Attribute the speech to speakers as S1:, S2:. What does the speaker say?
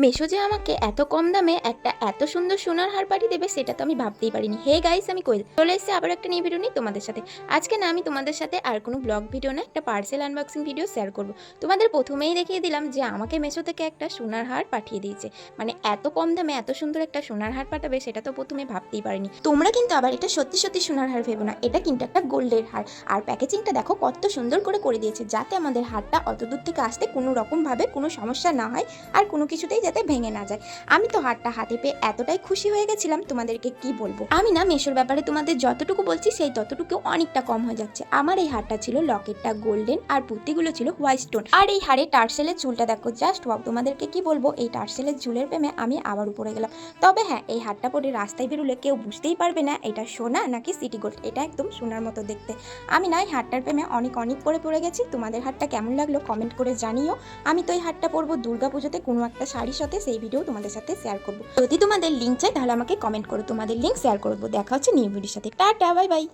S1: মেশো যে আমাকে এত কম দামে একটা এত সুন্দর সোনার হার পাঠিয়ে দেবে সেটা তো আমি ভাবতেই পারিনি। হে গাইস, আমি কোয়েল চলে এসেছি আবার একটা নিউ ভিডিও নিয়ে তোমাদের সাথে। আজকে না আমি তোমাদের সাথে আর কোনো ব্লগ ভিডিও না, একটা পার্সেল আনবক্সিং ভিডিও শেয়ার করব। তোমাদের প্রথমেই দেখিয়ে দিলাম যে আমাকে মেশো থেকে একটা সোনার হার পাঠিয়ে দিয়েছে। মানে এত কম দামে এত সুন্দর একটা সোনার হার পাঠাবে সেটা তো প্রথমে ভাবতেই পারিনি। তোমরা কিন্তু আবার এটা সত্যি সত্যি সোনার হার ভেবো না, এটা কিন্তু একটা গোল্ডের হার। আর প্যাকেজিংটা দেখো কত সুন্দর করে দিয়েছে, যাতে আমাদের হারটা অত দূর থেকে আসতে কোনো রকমভাবে কোনো সমস্যা না হয় আর কোনো কিছুতেই যাতে ভেঙে না যায়। আমি তো হারটা হাতে পেয়ে এতটাই খুশি হয়ে গেছিলাম, তোমাদেরকে কি বলবো। আমি না মেশোর ব্যাপারে তোমাদের যতটুকু বলছি সেই ততটুকু অনেকটা কম হয়ে যাচ্ছে। আমার এই হারটা ছিল লকেটটা গোল্ডেন আর পুঁতিগুলো ছিল হোয়াইট স্টোন। আর এই হারে টার্সেলের চুলটা দেখো, জাস্ট ওয়াও। তোমাদেরকে কি বলবো, এই টার্সেলের চুলের প্রেমে আমি আবার উপরে গেলাম। তবে হ্যাঁ, এই হারটা পরে রাস্তায় বেরোলে কেউ বুঝতেই পারবে না এটা সোনা নাকি সিটি গোল্ড, এটা একদম সোনার মতো দেখতে। আমি না এই হারটার প্রেমে অনেক করে পড়ে গেছি। তোমাদের হারটা কেমন লাগলো কমেন্ট করে জানিও। আমি তো এই হারটা পরবো দুর্গাপুজোতে কোনো একটা শাড়ির সাথে, সেই ভিডিও তোমাদের সাথে শেয়ার করবো। যদি তোমাদের লিঙ্ক চাই তাহলে আমাকে কমেন্ট করো, তোমাদের লিঙ্ক শেয়ার করবো। দেখা হচ্ছে নিউ ভিডিওর সাথে। Tata, bye bye.